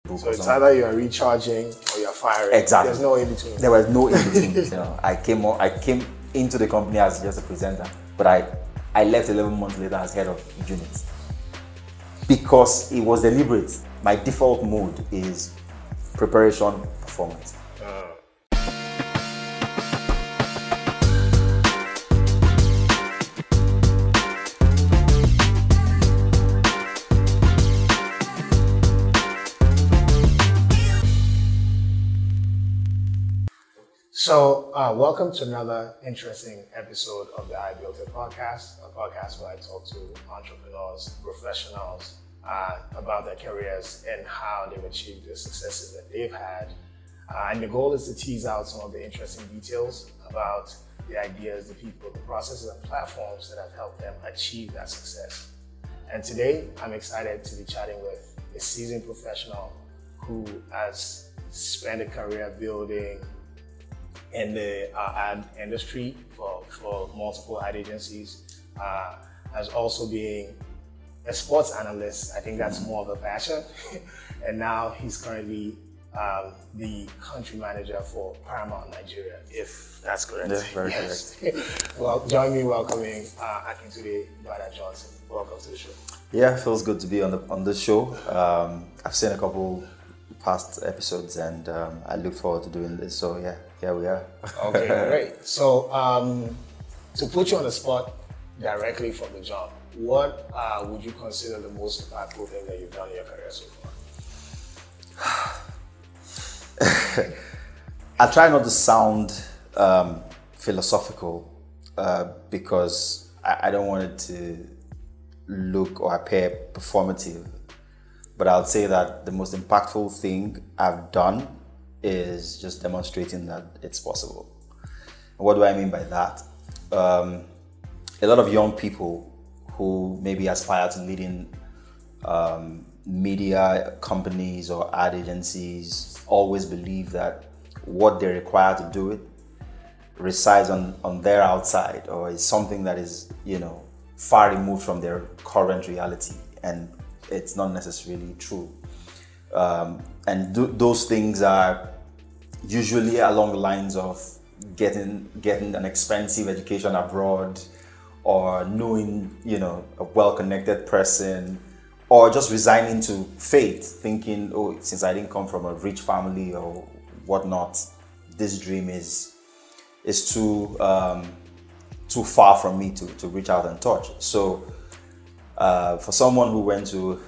book. So it's either you're recharging or you're firing. Exactly. There's no in between. There was no in between. You know, I came into the company as just a presenter, but I left 11 months later as head of unit because it was deliberate. My default mode is preparation, performance. So, welcome to another interesting episode of the I Built It podcast, a podcast where I talk to entrepreneurs, professionals about their careers and how they've achieved the successes that they've had. And the goal is to tease out some of the interesting details about the ideas, the people, the processes and platforms that have helped them achieve that success. And today, I'm excited to be chatting with a seasoned professional who has spent a career building in the ad industry for multiple ad agencies, as also being a sports analyst. I think that's more of a passion. And now he's currently the country manager for Paramount Nigeria, if that's correct. That's very correct. Well, join me in welcoming Akintunde-Johnson. Welcome to the show. Yeah, it feels good to be on the show. I've seen a couple past episodes and I look forward to doing this. So yeah, here we are. Okay, great. So to put you on the spot directly from the jump, what would you consider the most impactful thing that you've done in your career so far? I try not to sound philosophical because I don't want it to look or appear performative. But I'll say that the most impactful thing I've done is just demonstrating that it's possible. What do I mean by that? A lot of young people who maybe aspire to leading media companies or ad agencies always believe that what they're required to do it resides on their outside or is something that is, far removed from their current reality. And it's not necessarily true. And those things are usually along the lines of getting an expensive education abroad, or knowing, a well-connected person, or just resigning to fate, thinking, oh, since I didn't come from a rich family or whatnot, this dream is too far from me to reach out and touch. So for someone who went to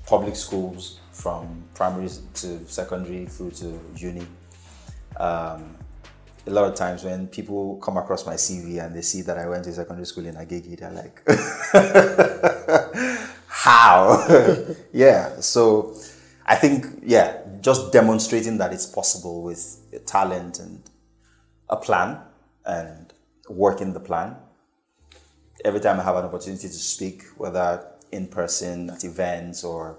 public schools from primary to secondary through to uni, a lot of times when people come across my CV and they see that I went to secondary school in Agege, they're like, how? Yeah, so I think, just demonstrating that it's possible with talent and a plan and working the plan. Every time I have an opportunity to speak, whether in person, at events, or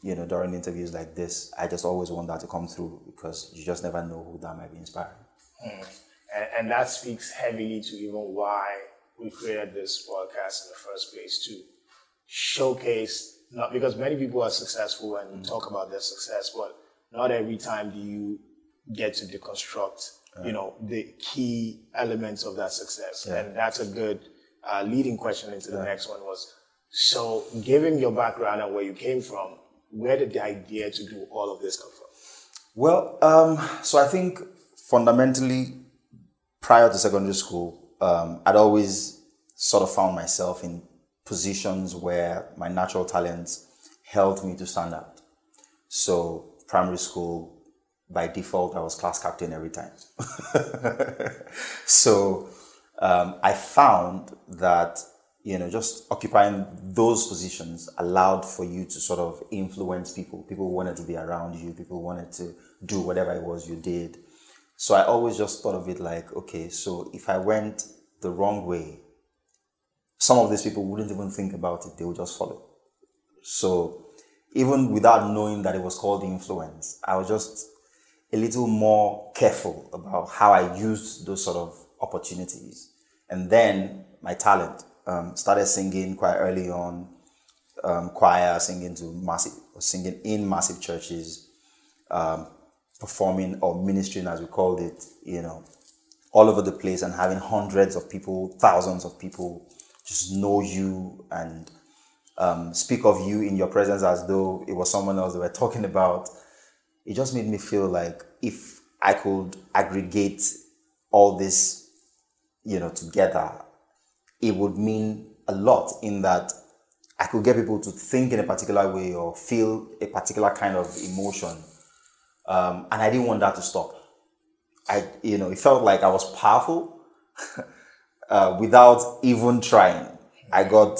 during interviews like this, I just always want that to come through because you just never know who that might be inspiring. And that speaks heavily to even why we created this podcast in the first place, to showcase, not because many people are successful and talk about their success, but not every time do you get to deconstruct, the key elements of that success. Yeah. And that's a good leading question into the next one was, so given your background and where you came from, where did the idea to do all of this come from? Well, so I think fundamentally, prior to secondary school, I'd always sort of found myself in positions where my natural talents helped me to stand out. So primary school, by default, I was class captain every time. So I found that, just occupying those positions allowed for you to sort of influence people. People wanted to be around you. People wanted to do whatever it was you did. So I always just thought of it like, okay, so if I went the wrong way, some of these people wouldn't even think about it. They would just follow. So even without knowing that it was called influence, I was just a little more careful about how I used those sort of opportunities. And then my talent, started singing quite early on, choir, singing in massive churches, performing or ministering, as we called it, all over the place, and having hundreds of people, thousands of people just know you and speak of you in your presence as though it was someone else they were talking about. It just made me feel like if I could aggregate all this, together, it would mean a lot in that I could get people to think in a particular way or feel a particular kind of emotion. And I didn't want that to stop. It felt like I was powerful without even trying. I got,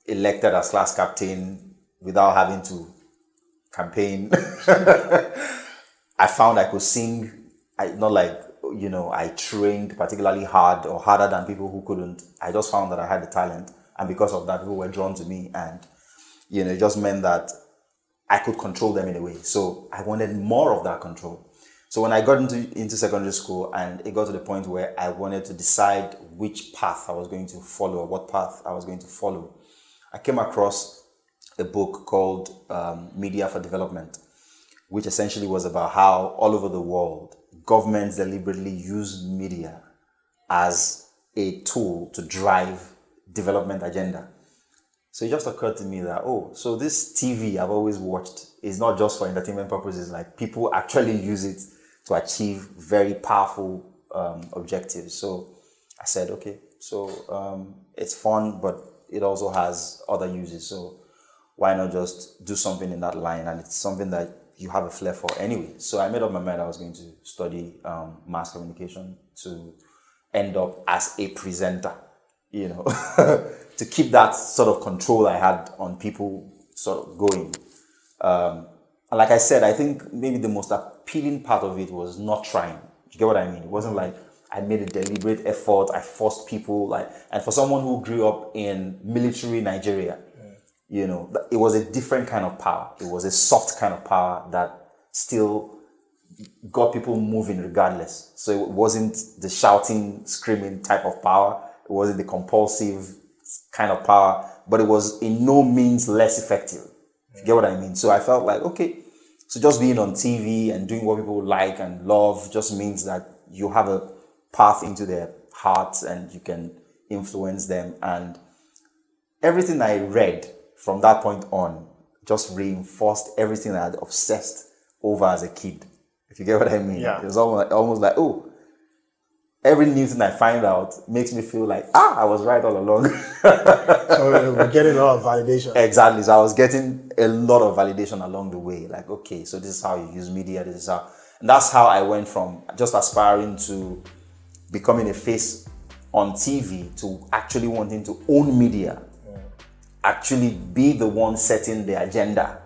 elected as class captain without having to campaign. I found I could sing. I trained particularly hard or harder than people who couldn't. I just found that I had the talent. And because of that, people were drawn to me. And, it just meant that I could control them in a way. So I wanted more of that control. So when I got into secondary school and it got to the point where I wanted to decide which path I was going to follow or what path I was going to follow, I came across a book called Media for Development, which essentially was about how all over the world, governments deliberately use media as a tool to drive development agenda. So it just occurred to me that, so this TV I've always watched is not just for entertainment purposes. Like, people actually use it to achieve very powerful objectives. So I said, okay, so it's fun, but it also has other uses. So why not just do something in that line? And it's something that you have a flair for anyway. So I made up my mind I was going to study mass communication to end up as a presenter, to keep that sort of control I had on people sort of going. And like I said, I think maybe the most appealing part of it was not trying. You get what I mean? It wasn't like I made a deliberate effort, I forced people, and for someone who grew up in military Nigeria, it was a different kind of power. It was a soft kind of power that still got people moving regardless. So it wasn't the shouting, screaming type of power. It wasn't the compulsive kind of power, but it was in no means less effective. You get what I mean? So I felt like, okay, so just being on TV and doing what people like and love just means that you have a path into their hearts and you can influence them. And everything I read from that point on just reinforced everything I had obsessed over as a kid. If you get what I mean? Yeah. It was almost like, every new thing I find out makes me feel like, I was right all along. So we're getting a lot of validation. Exactly. So I was getting a lot of validation along the way. Like, okay, so this is how you use media. This is how, and that's how I went from just aspiring to becoming a face on TV to actually wanting to own media, actually be the one setting the agenda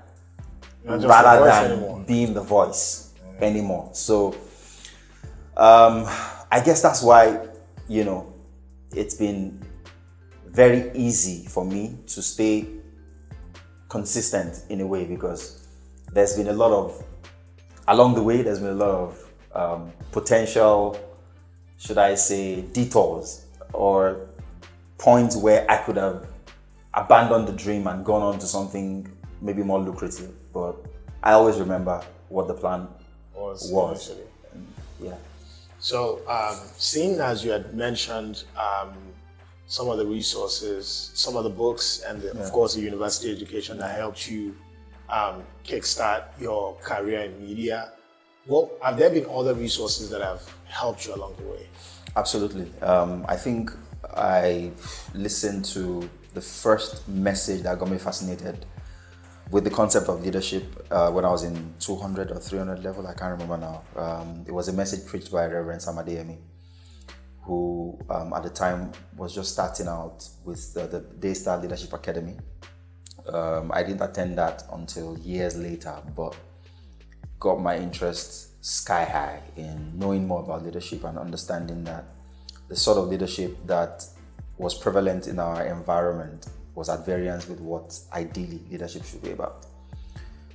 rather than being the voice anymore. So, I guess that's why, it's been very easy for me to stay consistent in a way, because there's been a lot of, along the way, there's been a lot of potential, should I say, detours or points where I could have abandoned the dream and gone on to something maybe more lucrative. But I always remember what the plan was. Yeah. So, seeing as you had mentioned some of the resources, some of the books, and of course the university education that helped you kickstart your career in media, well, have there been other resources that have helped you along the way? Absolutely. I think I listened to the first message that got me fascinated with the concept of leadership when I was in 200 or 300 level, I can't remember now. It was a message preached by Reverend Sam Adeyemi, who at the time was just starting out with the Daystar Leadership Academy. I didn't attend that until years later, but got my interest sky high in knowing more about leadership and understanding that the sort of leadership that was prevalent in our environment was at variance with what ideally leadership should be about.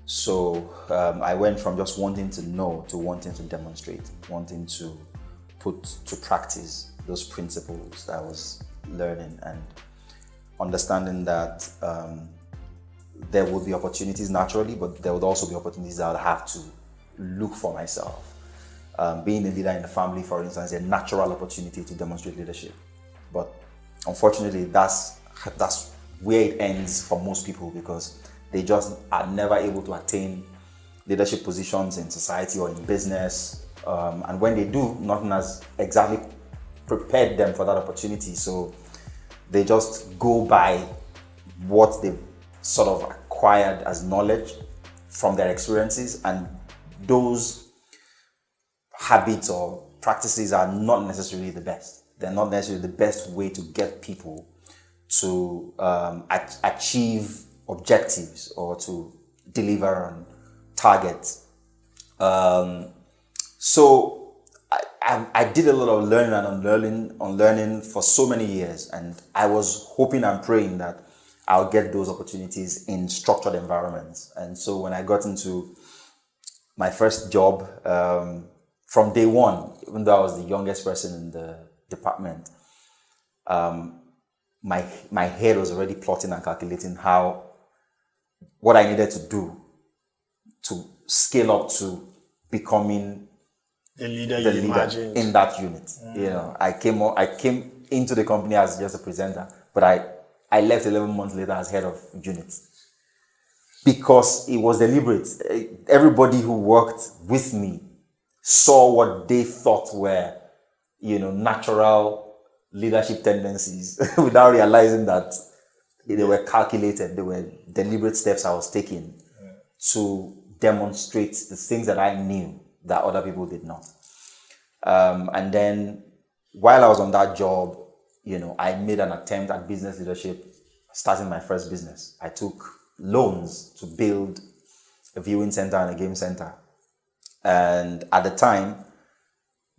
So I went from just wanting to know to wanting to demonstrate, wanting to put to practice those principles that I was learning, and understanding that there will be opportunities naturally, but there would also be opportunities that I'll have to look for myself. Being a leader in the family, for instance, is a natural opportunity to demonstrate leadership. But unfortunately, that's where it ends for most people, because they just are never able to attain leadership positions in society or in business. And when they do, nothing has exactly prepared them for that opportunity. So they just go by what they've sort of acquired as knowledge from their experiences, and those habits or practices are not necessarily the best. They're not necessarily the best way to get people to achieve objectives or to deliver on targets. So I did a lot of learning and unlearning for so many years, and I was hoping and praying that I'll get those opportunities in structured environments. And so when I got into my first job, from day one, even though I was the youngest person in the department, my head was already plotting and calculating what I needed to do to scale up to becoming the leader in that unit. You know, I came into the company as just a presenter, but I left 11 months later as head of unit, because it was deliberate. Everybody who worked with me saw what they thought were, natural leadership tendencies without realizing that they were calculated. They were deliberate steps I was taking to demonstrate the things that I knew that other people did not. And then while I was on that job, I made an attempt at business leadership, starting my first business. I took loans to build a viewing center and a game center. And at the time,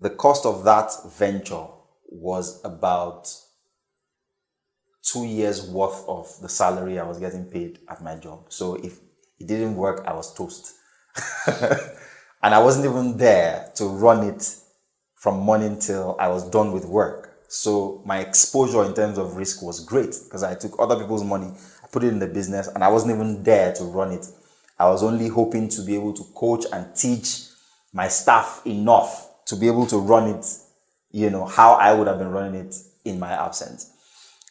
the cost of that venture was about 2 years worth of the salary I was getting paid at my job. So if it didn't work, I was toast. And I wasn't even there to run it from morning till I was done with work. So my exposure in terms of risk was great, because I took other people's money, I put it in the business, and I wasn't even there to run it. I was only hoping to be able to coach and teach my staff enough to be able to run it, how I would have been running it in my absence.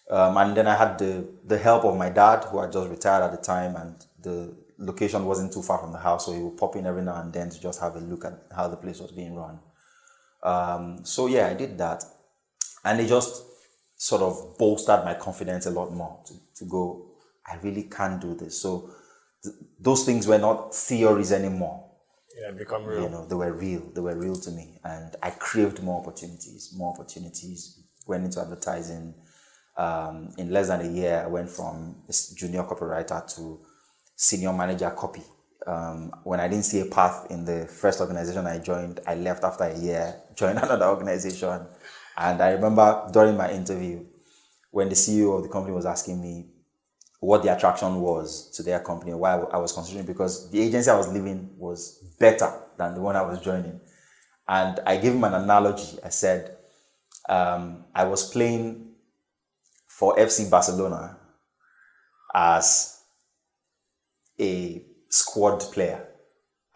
And then I had the help of my dad, who had just retired at the time, and the location wasn't too far from the house, so he would pop in every now and then to just have a look at how the place was being run. So yeah, I did that, and it just sort of bolstered my confidence a lot more to go, I really can do this. So those things were not theories anymore. Yeah, become real. They were real. They were real to me, and I craved more opportunities. Went into advertising. In less than a year, I went from a junior copywriter to senior manager copy. When I didn't see a path in the first organization I joined, I left after a year, joined another organization. And I remember during my interview, when the CEO of the company was asking me what the attraction was to their company, why I was considering, because the agency I was leaving was better than the one I was joining. And I gave him an analogy. I said, I was playing for FC Barcelona as a squad player.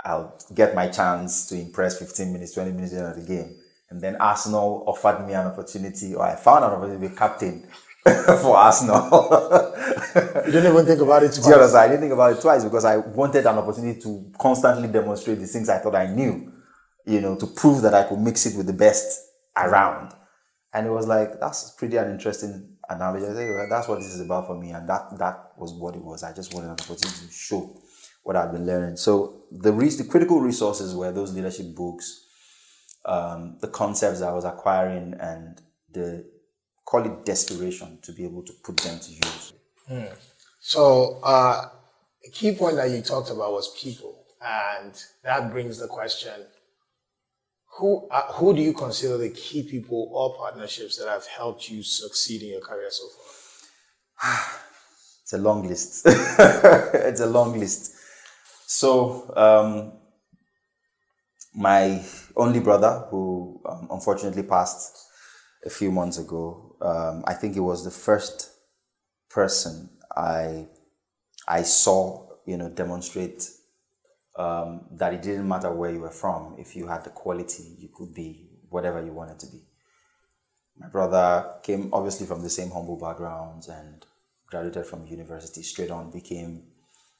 I'll get my chance to impress 15 minutes, 20 minutes into the game. And then Arsenal offered me an opportunity, or I found an opportunity to be captain for Arsenal. You didn't even think about it twice? Yes, I didn't think about it twice, because I wanted an opportunity to constantly demonstrate the things I thought I knew, to prove that I could mix it with the best around. And it was like, that's pretty an interesting analogy. I think that's what this is about for me. And that was what it was. I just wanted an opportunity to show what I'd been learning. So the critical resources were those leadership books, the concepts I was acquiring, and call it desperation to be able to put them to use. So a key point that you talked about was people. And that brings the question, who do you consider the key people or partnerships that have helped you succeed in your career so far? It's a long list. It's a long list. So my only brother, who unfortunately passed a few months ago, I think he was the first person I saw, demonstrate that it didn't matter where you were from. If you had the quality, you could be whatever you wanted to be. My brother came obviously from the same humble backgrounds and graduated from university, straight on became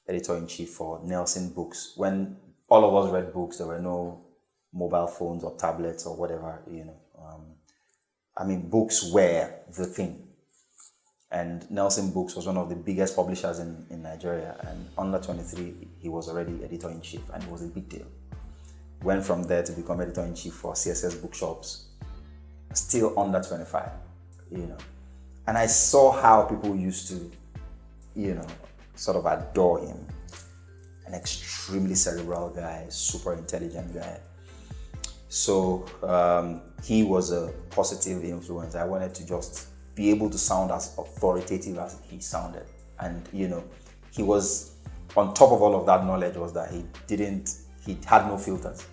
editor-in-chief for Nelson Books. When all of us read books, there were no mobile phones or tablets or whatever, books were the thing. And Nelson Books was one of the biggest publishers in Nigeria. And under 23, he was already editor-in-chief, and it was a big deal. Went from there to become editor-in-chief for CSS Bookshops, still under 25, And I saw how people used to, sort of adore him. An extremely cerebral guy, super intelligent guy. So he was a positive influence. I wanted to just be able to sound as authoritative as he sounded. And, he was, on top of all of that knowledge, was that he had no filters.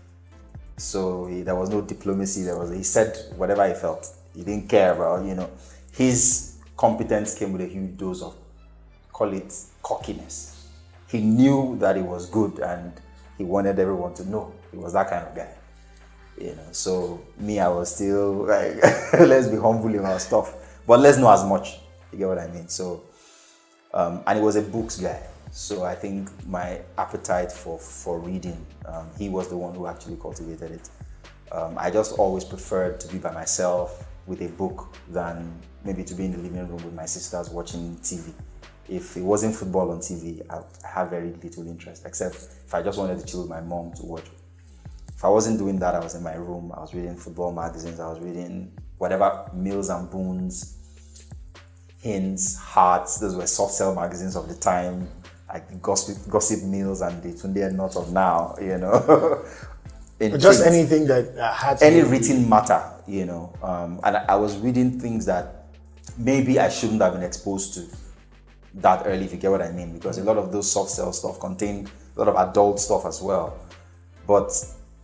So there was no diplomacy. He said whatever he felt. He didn't care about, his competence came with a huge dose of, call it cockiness. He knew that it was good and he wanted everyone to know. He was that kind of guy. So me, I was still like, let's be humble in our stuff, but let's know as much. You get what I mean? So, and he was a books guy. So I think my appetite for reading, he was the one who actually cultivated it. I just always preferred to be by myself with a book than maybe to be in the living room with my sisters watching TV. If it wasn't football on TV, I have very little interest, except if I just wanted to chill with my mom to watch. If I wasn't doing that, I was in my room, I was reading football magazines, I was reading whatever Mills and Boons, Hints, Hearts, those were soft sell magazines of the time, like Gossip Mills and the Tunde and Not of now, Just anything that had any written matter, and I was reading things that maybe I shouldn't have been exposed to that early, if you get what I mean, because a lot of those soft sell stuff contained a lot of adult stuff as well. But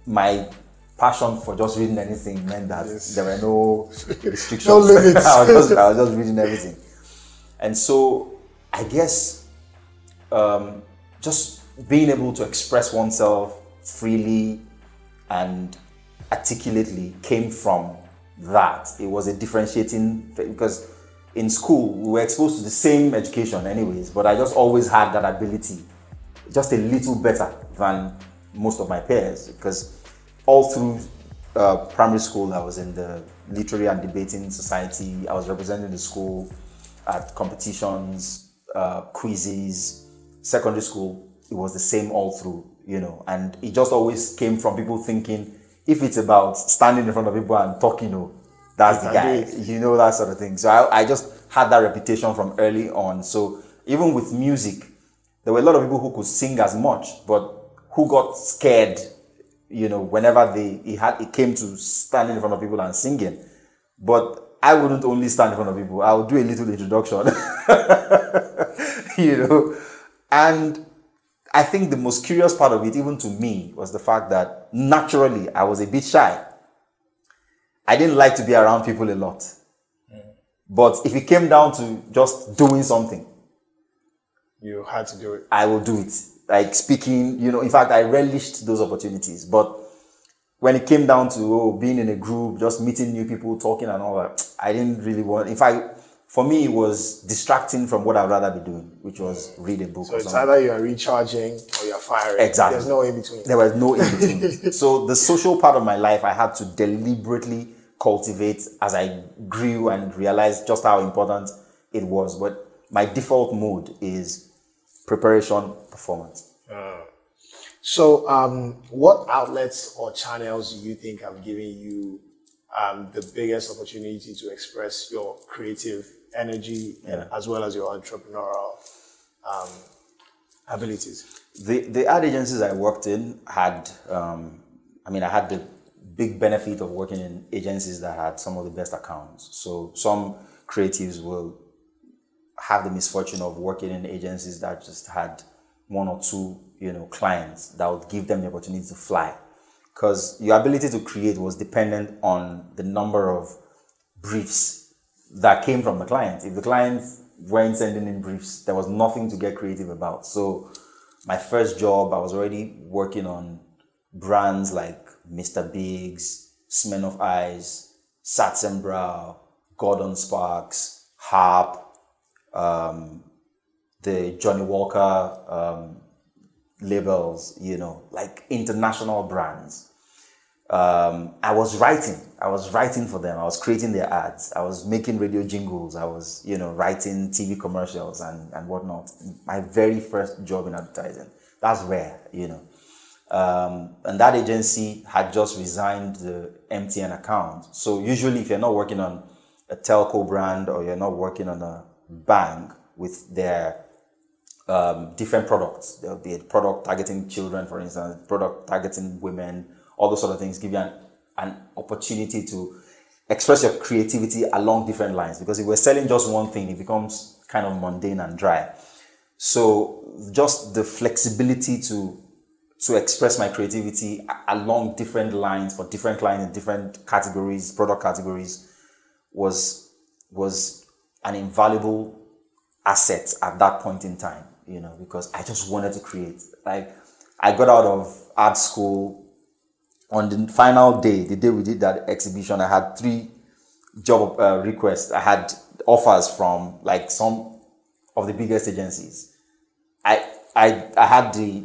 my passion for just reading anything meant that there were no restrictions. No limits. I was just reading everything. And so I guess just being able to express oneself freely and articulately came from that. It was a differentiating thing, because in school we were exposed to the same education anyways, but I just always had that ability, just a little better than most of my peers, because all through primary school I was in the literary and debating society. I was representing the school at competitions, quizzes. Secondary school, it was the same all through, and it just always came from people thinking, if it's about standing in front of people and talking, that's the guy, that sort of thing. So I just had that reputation from early on. So even with music, there were a lot of people who could sing as much, but who got scared, whenever it came to standing in front of people and singing. But I wouldn't only stand in front of people, I would do a little introduction, And I think the most curious part of it, even to me, was the fact that naturally I was a bit shy. I didn't like to be around people a lot. But if it came down to just doing something, you had to do it. I will do it. Like speaking, in fact, I relished those opportunities. But when it came down to being in a group, just meeting new people, talking and all that, I didn't really want. In fact, for me, it was distracting from what I'd rather be doing, which was read a book. So it's either you're recharging or you're firing. Exactly. There's no in between. There was no in between. So the social part of my life, I had to deliberately cultivate as I grew and realized just how important it was. But my default mode is preparation, performance. So what outlets or channels do you think have given you the biggest opportunity to express your creative energy as well as your entrepreneurial abilities? The ad agencies I worked in had, I had the big benefit of working in agencies that had some of the best accounts. So some creatives will have the misfortune of working in agencies that just had one or two, clients that would give them the opportunity to fly. Because your ability to create was dependent on the number of briefs that came from the client. If the client weren't sending in briefs. There was nothing to get creative about. So my first job, I was already working on brands like Mr. Biggs, Smirnoff Ice, Sats and Brow, Gordon Sparks, Harp, the Johnny Walker labels, you know, like international brands. I was writing for them. I was creating their ads. I was making radio jingles. I was, you know, writing TV commercials and whatnot. My very first job in advertising. That's rare, you know. And that agency had just resigned the MTN account. So usually if you're not working on a telco brand or you're not working on a bank with their different products, there'll be a product targeting children, for instance, product targeting women, all those sort of things give you an opportunity to express your creativity along different lines. Because if we're selling just one thing, it becomes kind of mundane and dry. So just the flexibility to express my creativity along different lines for different clients in different categories, product categories, was an invaluable asset at that point in time, you know, because I just wanted to create. Like, I got out of art school. On the final day, the day we did that exhibition, I had 3 job requests. I had offers from like some of the biggest agencies. I had the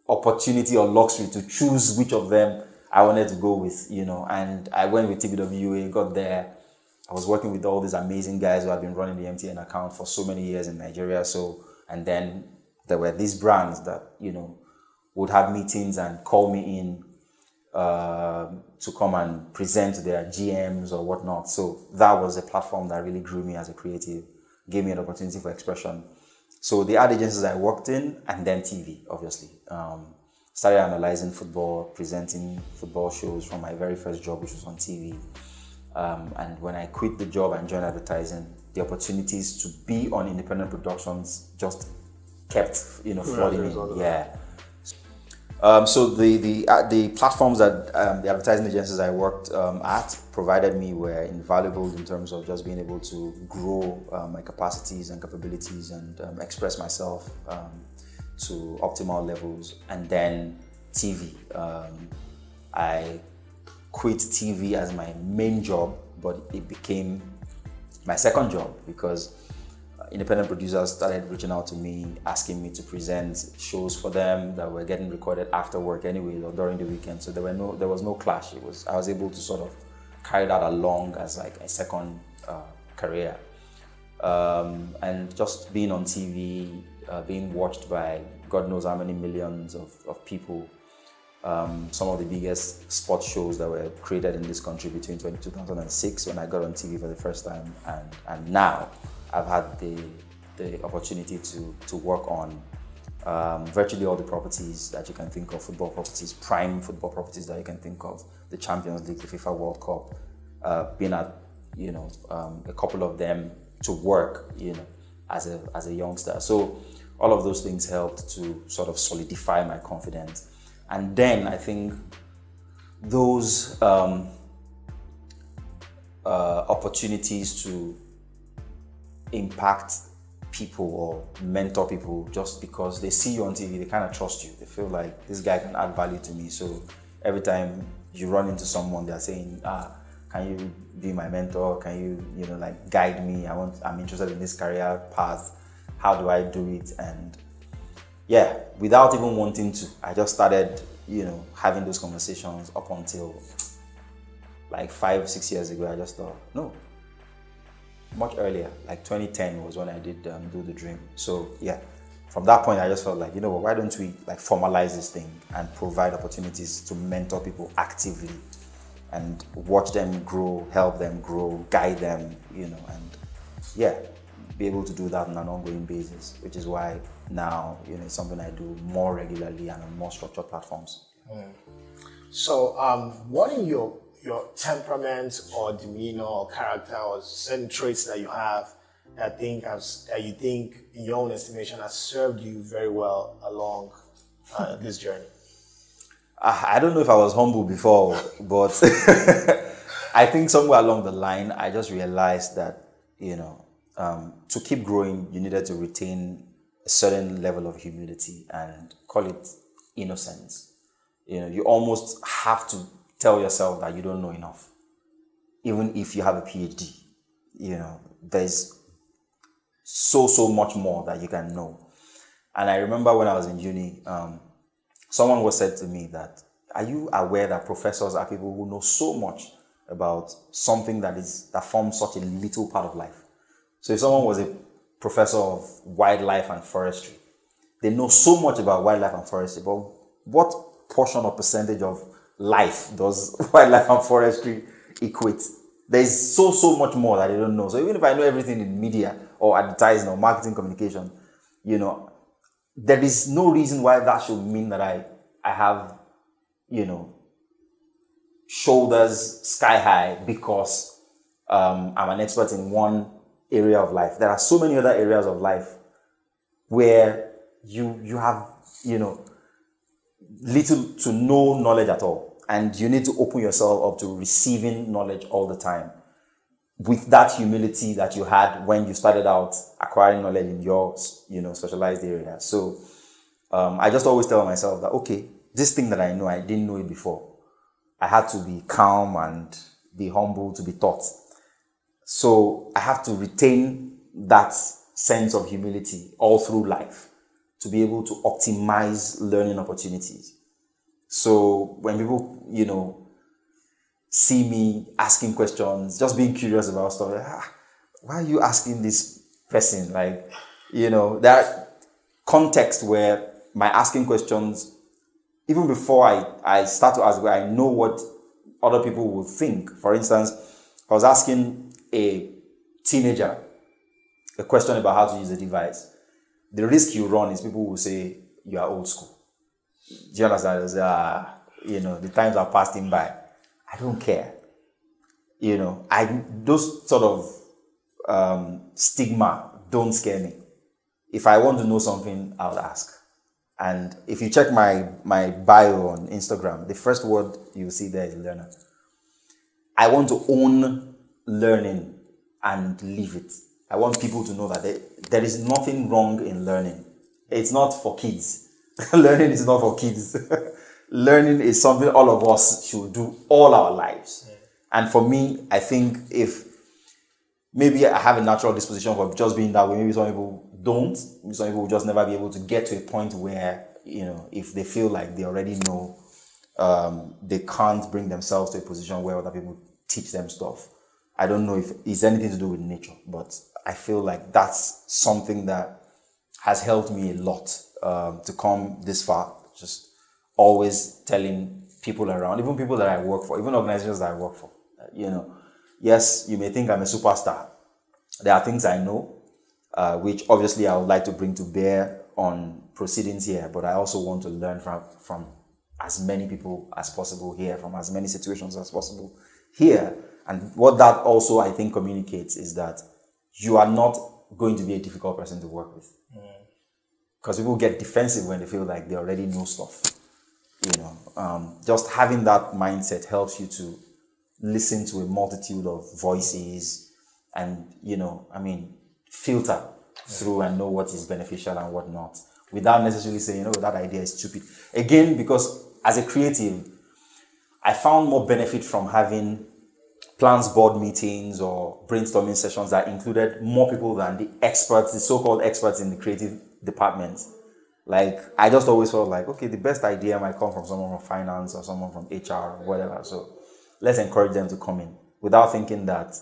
opportunity or luxury to choose which of them I wanted to go with, you know, and I went with TBWA, got there. I was working with all these amazing guys who had been running the MTN account for so many years in Nigeria. So, and then there were these brands that, you know, would have meetings and call me in to come and present to their GMs or whatnot. So that was a platform that really grew me as a creative, gave me an opportunity for expression. So the ad agencies I worked in, and then TV, obviously. Started analyzing football, presenting football shows from my very first job, which was on TV. And when I quit the job and joined advertising, the opportunities to be on independent productions just kept, you know, flooding in. Yeah. So the platforms that the advertising agencies I worked at provided me were invaluable in terms of just being able to grow my capacities and capabilities and express myself to optimal levels. And then TV. I quit TV as my main job, but it became my second job because independent producers started reaching out to me, asking me to present shows for them that were getting recorded after work anyway or during the weekend. So there was no clash. I was able to sort of carry that along as like a second career. And just being on TV, being watched by God knows how many millions of people. Some of the biggest sports shows that were created in this country between 2006 when I got on TV for the first time and now. I've had the opportunity to work on virtually all the properties that you can think of, football properties, prime football properties that you can think of, the Champions League, the FIFA World Cup, being at, you know, a couple of them to work, you know, as a youngster. So all of those things helped to sort of solidify my confidence. And then I think those opportunities to impact people or mentor people just because they see you on TV, they kind of trust you. They feel like this guy can add value to me. So every time you run into someone, they're saying, can you be my mentor? Can you know, like guide me? I'm interested in this career path. How do I do it? And yeah, without even wanting to, I just started, you know, having those conversations up until like 5-6 years ago. I just thought, no, much earlier, like 2010 was when I did Do the Dream. So yeah, from that point, I just felt like, you know what, why don't we like formalize this thing and provide opportunities to mentor people actively and watch them grow, help them grow, guide them, you know, and yeah, be able to do that on an ongoing basis, which is why now, you know, it's something I do more regularly and on more structured platforms. So what in your temperament or demeanor or character or certain traits that you have that you think in your own estimation has served you very well along this journey? I don't know if I was humble before, but I think somewhere along the line, I just realized that, you know, to keep growing, you needed to retain a certain level of humility and call it innocence. You almost have to tell yourself that you don't know enough, even if you have a PhD. There's so much more that you can know. And I remember when I was in uni, someone was said to me that, are you aware that professors are people who know so much about something that forms such a little part of life? So if someone was a professor of wildlife and forestry, they know so much about wildlife and forestry, but what portion or percentage of life does wildlife and forestry equate? There's so much more that they don't know. So even if I know everything in media or advertising or marketing communication, there is no reason why that should mean that I have, shoulders sky high because I'm an expert in one area of life. There are so many other areas of life where you have, little to no knowledge at all. And you need to open yourself up to receiving knowledge all the time with that humility that you had when you started out acquiring knowledge in your, specialized area. So I just always tell myself that, okay, this thing that I know, I didn't know it before. I had to be calm and be humble to be taught. So I have to retain that sense of humility all through life to be able to optimize learning opportunities. So when people, see me asking questions, just being curious about stuff, why are you asking this person? Like, that context where my asking questions, even before I start to ask, where I know what other people will think. For instance, I was asking a teenager a question about how to use a device. The risk you run is people will say you are old school. Do you understand? The times are passing by. I don't care. Those sort of stigma don't scare me. If I want to know something, I'll ask. And if you check my bio on Instagram, the first word you'll see there is learner. I want to own learning and live it. I want people to know that there is nothing wrong in learning. It's not for kids. Learning is not for kids. Learning is something all of us should do all our lives. Yeah. And for me, I think if maybe I have a natural disposition for just being that way, maybe some people don't. Some people will just never be able to get to a point where, if they feel like they already know, they can't bring themselves to a position where other people teach them stuff. I don't know if it's anything to do with nature, but I feel like that's something that has helped me a lot to come this far. Just always telling people around, even people that I work for, even organizations that I work for, yes, you may think I'm a superstar. There are things I know, which obviously I would like to bring to bear on proceedings here, but I also want to learn from as many people as possible here, from as many situations as possible here. And what that also, I think, communicates is that you are not going to be a difficult person to work with. Because people get defensive when they feel like they already know stuff. Just having that mindset helps you to listen to a multitude of voices and, filter through and know what is beneficial and what not, without necessarily saying, that idea is stupid. Again, because as a creative, I found more benefit from having plans board meetings or brainstorming sessions that included more people than the experts, the so-called experts in the creative department. Like, I just always felt like, okay, the best idea might come from someone from finance or someone from HR or whatever. So let's encourage them to come in without thinking that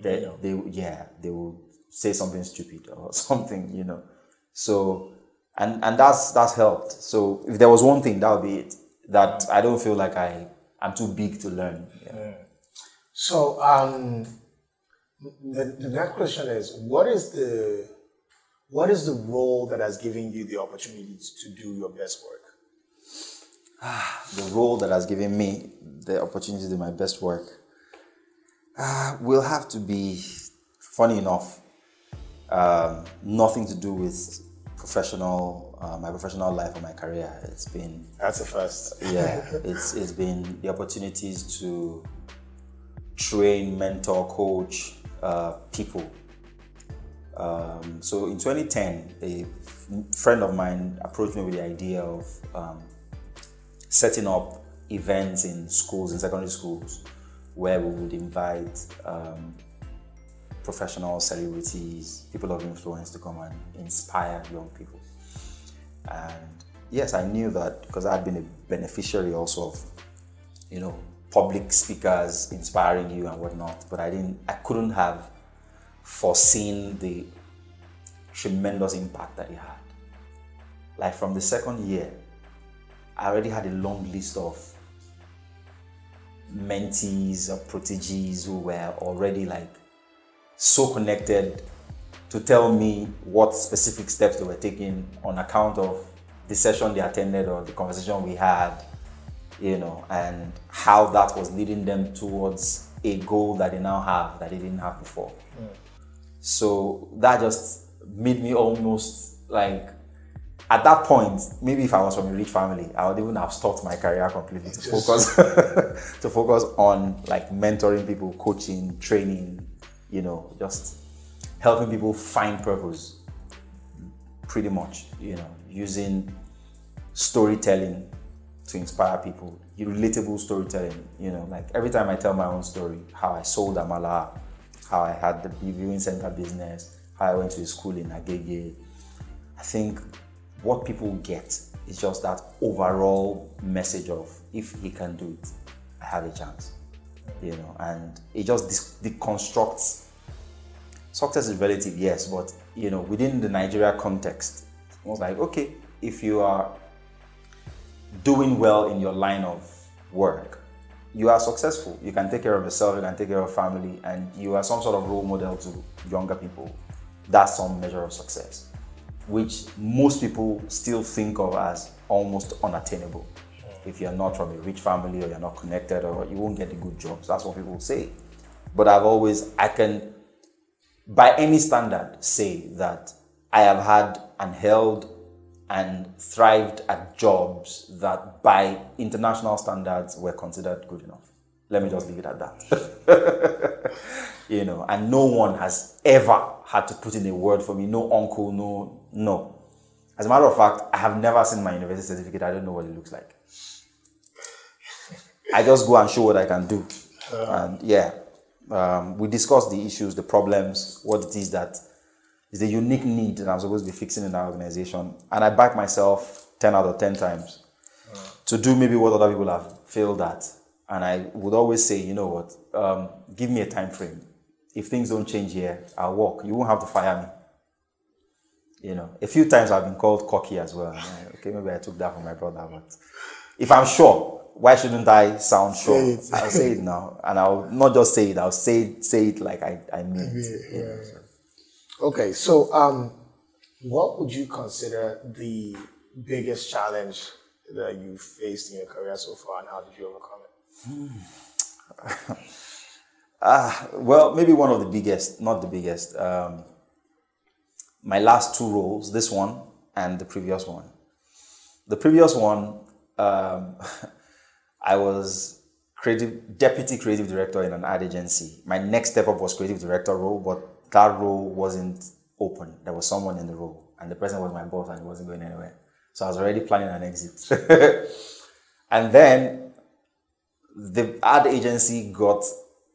they will say something stupid or something, So, and that's helped. So if there was one thing, that would be it. That I don't feel like I'm too big to learn. Yeah. So the next question is, what is the role that has given you the opportunity to do your best work? The role that has given me the opportunity to do my best work will have to be, funny enough, nothing to do with my professional life or my career. It's been... That's a first. Yeah, it's been the opportunities to train, mentor, coach people So in 2010, a friend of mine approached me with the idea of setting up events in schools, in secondary schools, where we would invite professional celebrities, people of influence to come and inspire young people. And yes, I knew that because I had been a beneficiary also of, public speakers inspiring you and whatnot, but I couldn't have foreseen the tremendous impact that it had. Like from the second year, I already had a long list of mentees or proteges who were already like so connected to tell me what specific steps they were taking on account of the session they attended or the conversation we had, and how that was leading them towards a goal that they now have that they didn't have before. So that just made me almost like, at that point, maybe if I was from a rich family, I would even have stopped my career completely to focus to focus on like mentoring people, coaching, training, just helping people find purpose, pretty much, using storytelling to inspire people, relatable storytelling, like every time I tell my own story, how I sold Amala, how I had the viewing center business, how I went to a school in Agege, I think what people get is just that overall message of, if he can do it, I have a chance, and it just deconstructs. Success is relative, yes, but within the Nigeria context, it was like, okay, if you are doing well in your line of work, you are successful. You can take care of yourself, you can take care of family, and you are some sort of role model to younger people. That's some measure of success, which most people still think of as almost unattainable. If you're not from a rich family, or you're not connected, or you won't get the good jobs. That's what people say. But I can, by any standard, say that I have had and held and thrived at jobs that by international standards were considered good enough. Let me just leave it at that. And no one has ever had to put in a word for me. No uncle, no. As a matter of fact, I have never seen my university certificate. I don't know what it looks like. I just go and show what I can do. And we discuss the issues, the problems, what it is that is the unique need that I'm supposed to be fixing in that organization. And I back myself 10 out of 10 times to do maybe what other people have failed at. And I would always say, give me a time frame. If things don't change here, I'll walk. You won't have to fire me. A few times I've been called cocky as well. Okay, maybe I took that from my brother, but if I'm sure, why shouldn't I sound sure? I'll say it now. And I'll not just say it, I'll say it like I mean it. So. Okay, so what would you consider the biggest challenge that you faced in your career so far, and how did you overcome it? Well, maybe one of the biggest, not the biggest. My last two roles, this one and the previous one. The previous one, I was deputy creative director in an ad agency. My next step up was creative director role, but that role wasn't open. There was someone in the role, and the person was my boss, and he wasn't going anywhere. So I was already planning an exit. And then the ad agency got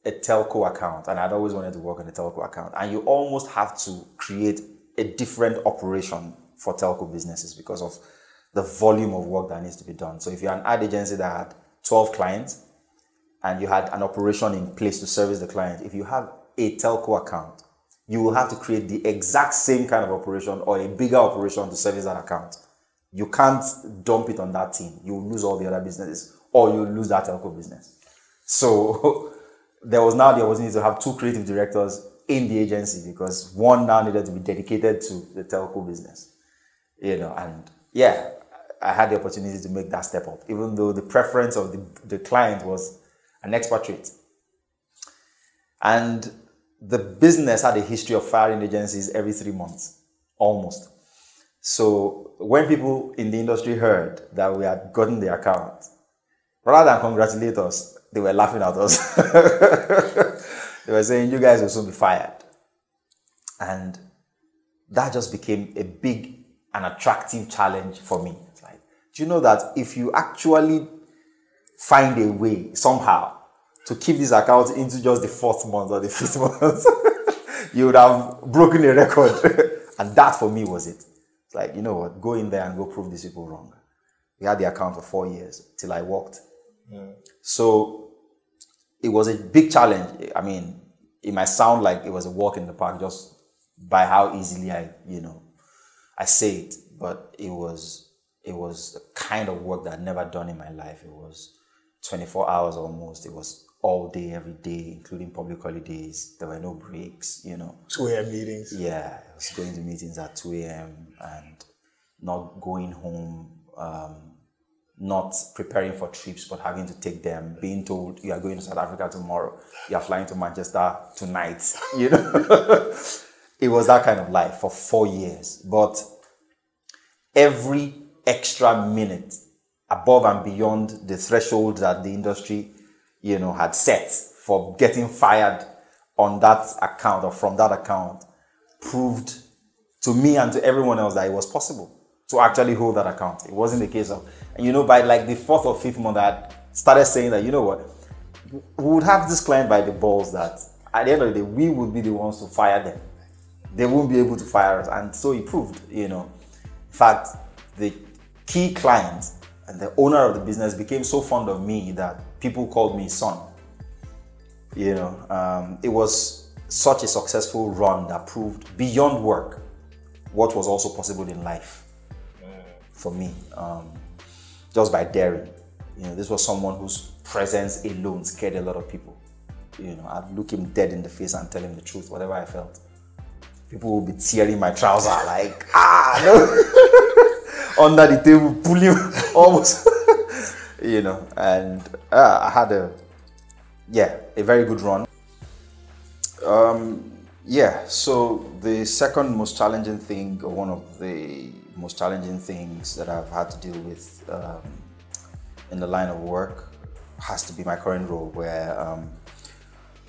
a telco account, and I'd always wanted to work on a telco account. And you almost have to create a different operation for telco businesses because of the volume of work that needs to be done. So if you're an ad agency that had 12 clients and you had an operation in place to service the client, if you have a telco account, you will have to create the exact same kind of operation or a bigger operation to service that account. You can't dump it on that team. You will lose all the other businesses, or you will lose that telco business. So there was now the opportunity to have two creative directors in the agency because one now needed to be dedicated to the telco business. And I had the opportunity to make that step up, even though the preference of the client was an expatriate. And the business had a history of firing agencies every 3 months, almost. So when people in the industry heard that we had gotten the account, rather than congratulate us, they were laughing at us. They were saying, you guys will soon be fired. And that just became a big and attractive challenge for me. It's like, do you know that if you actually find a way somehow to keep this account into just the 4th month or the 5th month, you would have broken a record. And that for me was it. It's like, you know what, go in there and go prove these people wrong. We had the account for 4 years till I walked. So it was a big challenge. I mean, it might sound like it was a walk in the park just by how easily I say it, but it was the kind of work that I'd never done in my life. It was 24 hours almost. It was all day, every day, including public holidays. There were no breaks, 2 a.m. meetings. Yeah, I was going to meetings at 2 a.m. and not going home, not preparing for trips, but having to take them, being told you are going to South Africa tomorrow, you are flying to Manchester tonight, It was that kind of life for 4 years. But every extra minute above and beyond the threshold that the industry, had set for getting fired on that account or from that account proved to me and to everyone else that it was possible to actually hold that account. It wasn't the case of, and by like the 4th or 5th month, I started saying that, you know what, we would have this client by the balls that at the end of the day, we would be the ones to fire them. They won't be able to fire us. And so it proved, In fact, the key client and the owner of the business became so fond of me that people called me son. It was such a successful run that proved beyond work what was also possible in life for me, just by daring. This was someone whose presence alone scared a lot of people. I'd look him dead in the face and tell him the truth, whatever I felt. People would be tearing my trouser like, no, under the table, pulling almost, and I had a very good run. So the second most challenging thing, or one of the most challenging things that I've had to deal with in the line of work has to be my current role, where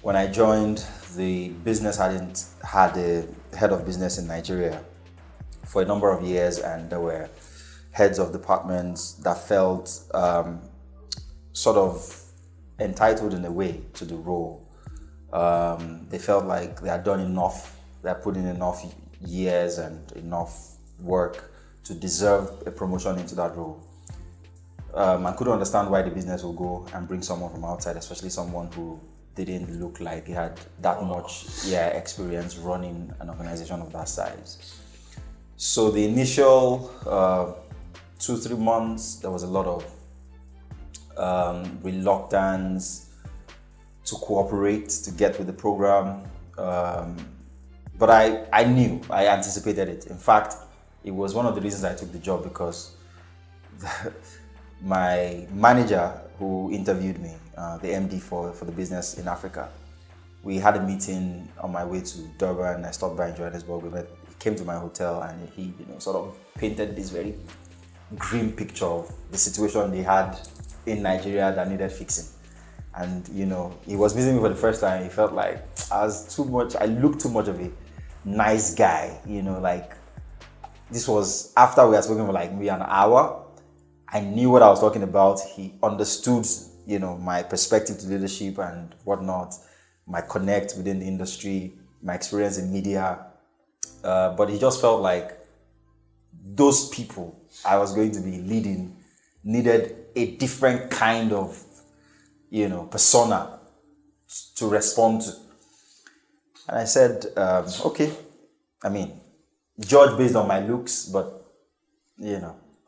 when I joined, the business hadn't had a head of business in Nigeria for a number of years, and there were heads of departments that felt sort of entitled in a way to the role. They felt like they had done enough, they had put in enough years and enough work to deserve a promotion into that role. I couldn't understand why the business would go and bring someone from outside, especially someone who didn't look like he had that much experience running an organization of that size. So the initial 2-3 months, there was a lot of reluctance to cooperate, to get with the program. But I anticipated it. In fact, it was one of the reasons I took the job, because my manager who interviewed me, the MD for the business in Africa, we had a meeting on my way to Durban. I stopped by in Johannesburg. He came to my hotel and he sort of painted this very grim picture of the situation they had in Nigeria that needed fixing. And he was meeting me for the first time. He felt like I looked too much of a nice guy, like this was after we had spoken for like maybe an hour. I knew what I was talking about. He understood, my perspective to leadership and whatnot, my connect within the industry, my experience in media. But he just felt like those people I was going to be leading needed a different kind of, persona to respond to. And I said, okay, judge based on my looks, but,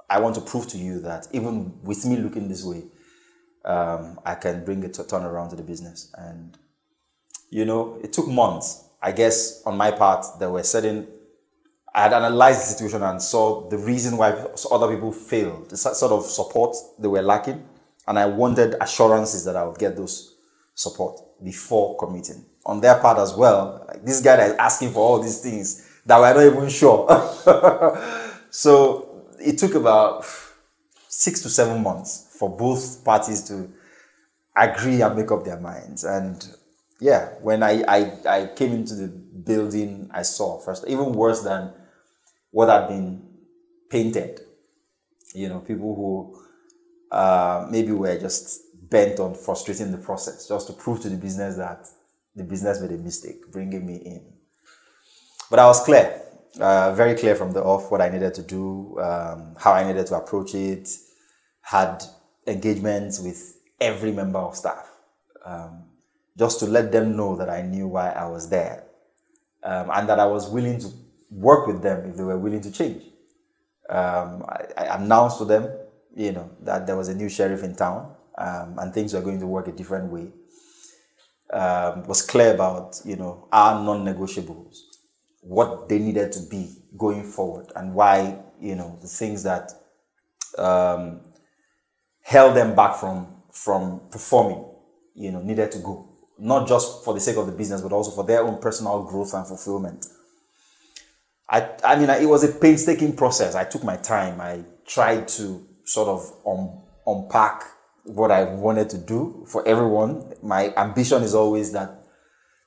I want to prove to you that even with me looking this way, I can bring a turnaround to the business. And, it took months. I guess on my part, I had analyzed the situation and saw the reason why other people failed, the sort of support they were lacking. And I wanted assurances that I would get those support before committing. On their part as well, like this guy that is asking for all these things that we're not even sure. So it took about 6 to 7 months for both parties to agree and make up their minds. And when I came into the building, I saw first, even worse than what had been painted. People who maybe were just bent on frustrating the process, just to prove to the business that the business made a mistake bringing me in. But I was clear, very clear from the off what I needed to do, how I needed to approach it, had engagements with every member of staff, just to let them know that I knew why I was there, and that I was willing to work with them if they were willing to change. I announced to them, that there was a new sheriff in town, and things were going to work a different way. Was clear about, our non-negotiables, what they needed to be going forward, and why, the things that held them back from performing, needed to go. Not just for the sake of the business, but also for their own personal growth and fulfillment. It was a painstaking process. I took my time. I tried to sort of unpack what I wanted to do for everyone. My ambition is always that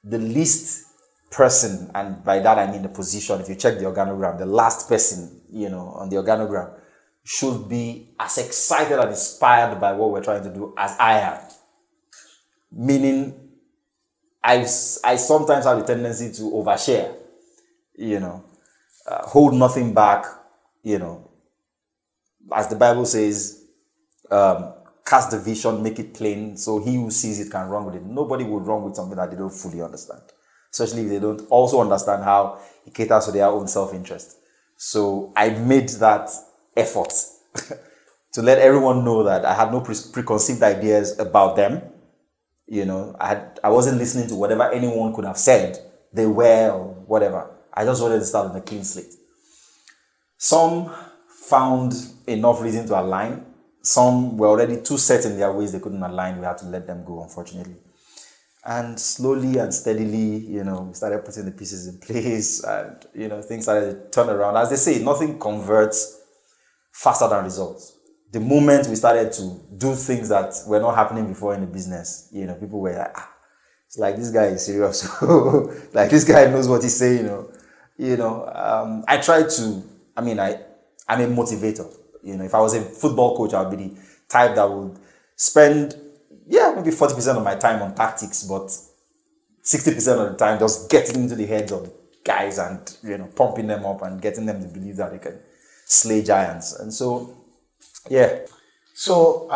the least person, and by that I mean the position, if you check the organogram, the last person, on the organogram should be as excited and inspired by what we're trying to do as I am. Meaning, I sometimes have a tendency to overshare, hold nothing back, as the Bible says, cast the vision, make it plain, so he who sees it can run with it. Nobody would run with something that they don't fully understand, especially if they don't also understand how it caters to their own self-interest. So I made that effort to let everyone know that I had no preconceived ideas about them. I wasn't listening to whatever anyone could have said they were or whatever. I just wanted to start on a clean slate. Some found enough reason to align. Some were already too set in their ways, they couldn't align. We had to let them go, unfortunately. And slowly and steadily, we started putting the pieces in place, and, things started to turn around. As they say, nothing converts faster than results. The moment we started to do things that were not happening before in the business, people were like, it's like, this guy is serious. Like, this guy knows what he's saying, I try to, I'm a motivator. If I was a football coach, I would be the type that would spend, maybe 40% of my time on tactics, but 60% of the time just getting into the heads of guys and, pumping them up and getting them to believe that they can slay giants. And so, yeah. So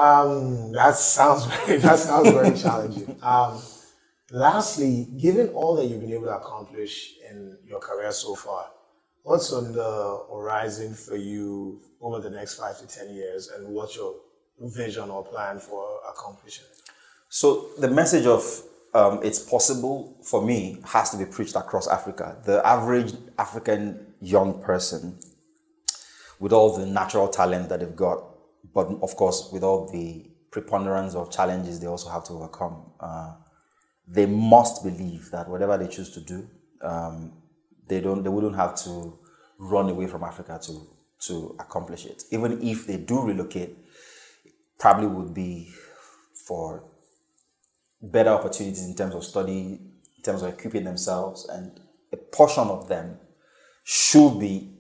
that sounds very challenging. Lastly, given all that you've been able to accomplish in your career so far, what's on the horizon for you over the next 5 to 10 years, and what's your vision or plan for accomplishing it? So the message of it's possible for me has to be preached across Africa. The average African young person, with all the natural talent that they've got, but of course with all the preponderance of challenges they also have to overcome, they must believe that whatever they choose to do, they wouldn't have to run away from Africa to accomplish it. Even if they do relocate, probably would be for better opportunities in terms of study, in terms of equipping themselves, and a portion of them should be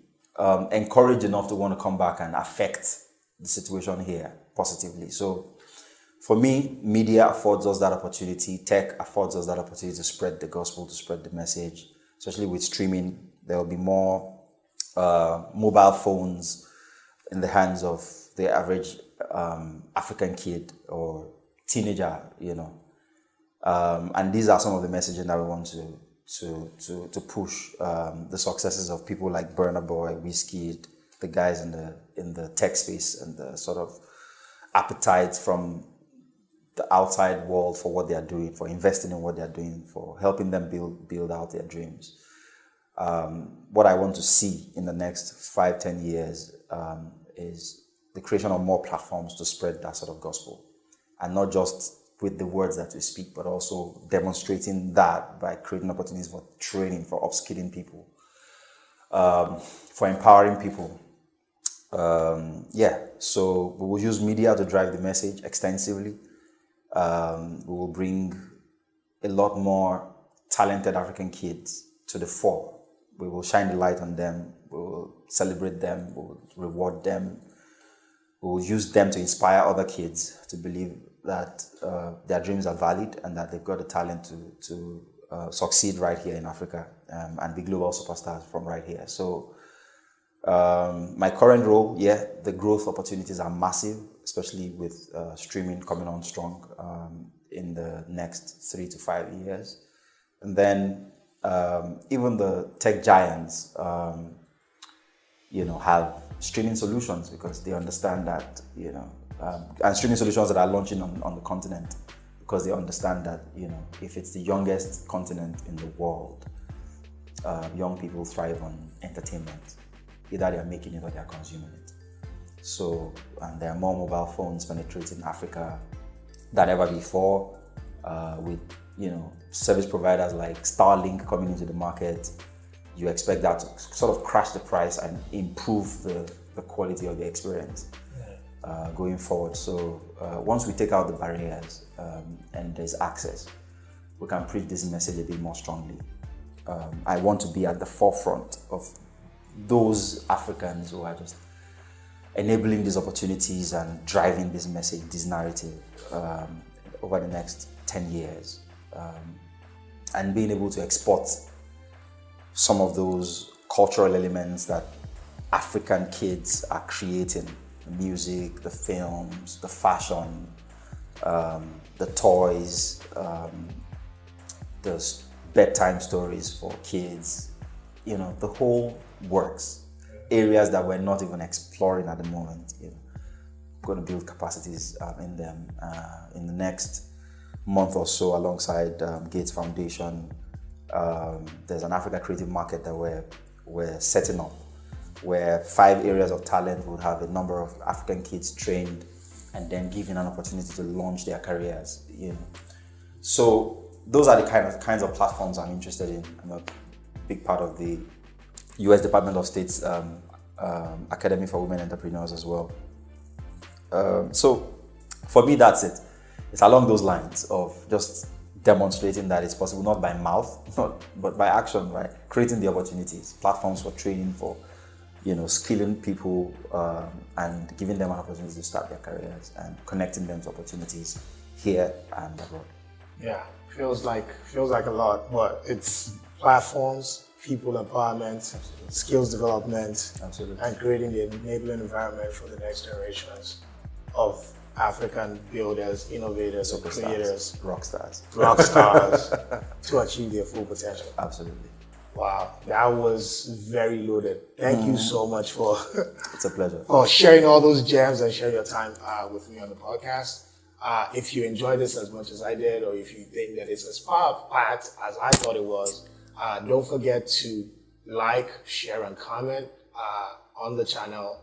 encouraged enough to want to come back and affect the situation here positively. So for me, media affords us that opportunity, tech affords us that opportunity to spread the gospel, to spread the message, especially with streaming. There will be more mobile phones in the hands of the average African kid or teenager, and these are some of the messaging that we want to push. The successes of people like Burna Boy, Wizkid, the guys in the tech space, and the sort of appetite from the outside world for what they are doing, for investing in what they are doing, for helping them build out their dreams. What I want to see in the next 5-10 years is the creation of more platforms to spread that sort of gospel, and not just with the words that we speak, but also demonstrating that by creating opportunities for training, for upskilling people, for empowering people. So we will use media to drive the message extensively. We will bring a lot more talented African kids to the fore. We will shine the light on them We'll celebrate them. We'll reward them. We'll use them to inspire other kids to believe that their dreams are valid and that they've got the talent to succeed right here in Africa and be global superstars from right here. So my current role, the growth opportunities are massive, especially with streaming coming on strong in the next 3 to 5 years. And then even the tech giants, have streaming solutions because they understand that, and streaming solutions that are launching on the continent because they understand that, if it's the youngest continent in the world, young people thrive on entertainment. Either they're making it or they're consuming it. So, and there are more mobile phones penetrating Africa than ever before, with, service providers like Starlink coming into the market. You expect that to sort of crash the price and improve the quality of the experience going forward. So once we take out the barriers and there's access, we can preach this message a bit more strongly. I want to be at the forefront of those Africans who are just enabling these opportunities and driving this message, this narrative over the next 10 years and being able to export some of those cultural elements that African kids are creating, the music, the films, the fashion, the toys, the bedtime stories for kids, the whole works. Areas that we're not even exploring at the moment. Going to build capacities in them in the next month or so alongside Gates Foundation. There's an Africa Creative Market that we're setting up, where 5 areas of talent would have a number of African kids trained and then given an opportunity to launch their careers. So those are the kinds of platforms I'm interested in. I'm a big part of the U.S. Department of State's Academy for Women Entrepreneurs as well. So for me, that's it. It's along those lines of just demonstrating that it's possible, not by mouth, but by action, right? Creating the opportunities, platforms for training, for skilling people and giving them an opportunity to start their careers and connecting them to opportunities here and abroad. Yeah, feels like a lot, but it's platforms, people empowerment, skills development, and creating the enabling environment for the next generations of African builders, innovators, creators, rock stars to achieve their full potential. Absolutely. Wow, that was very loaded. Thank you so much for it's a pleasure for sharing all those gems and sharing your time with me on the podcast. If you enjoyed this as much as I did, or if you think that it's as packed as I thought it was, don't forget to like, share, and comment on the channel.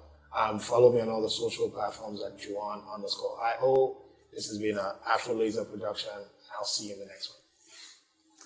Follow me on all the social platforms at Juan_IO. This has been an Afro Laser production. I'll see you in the next one.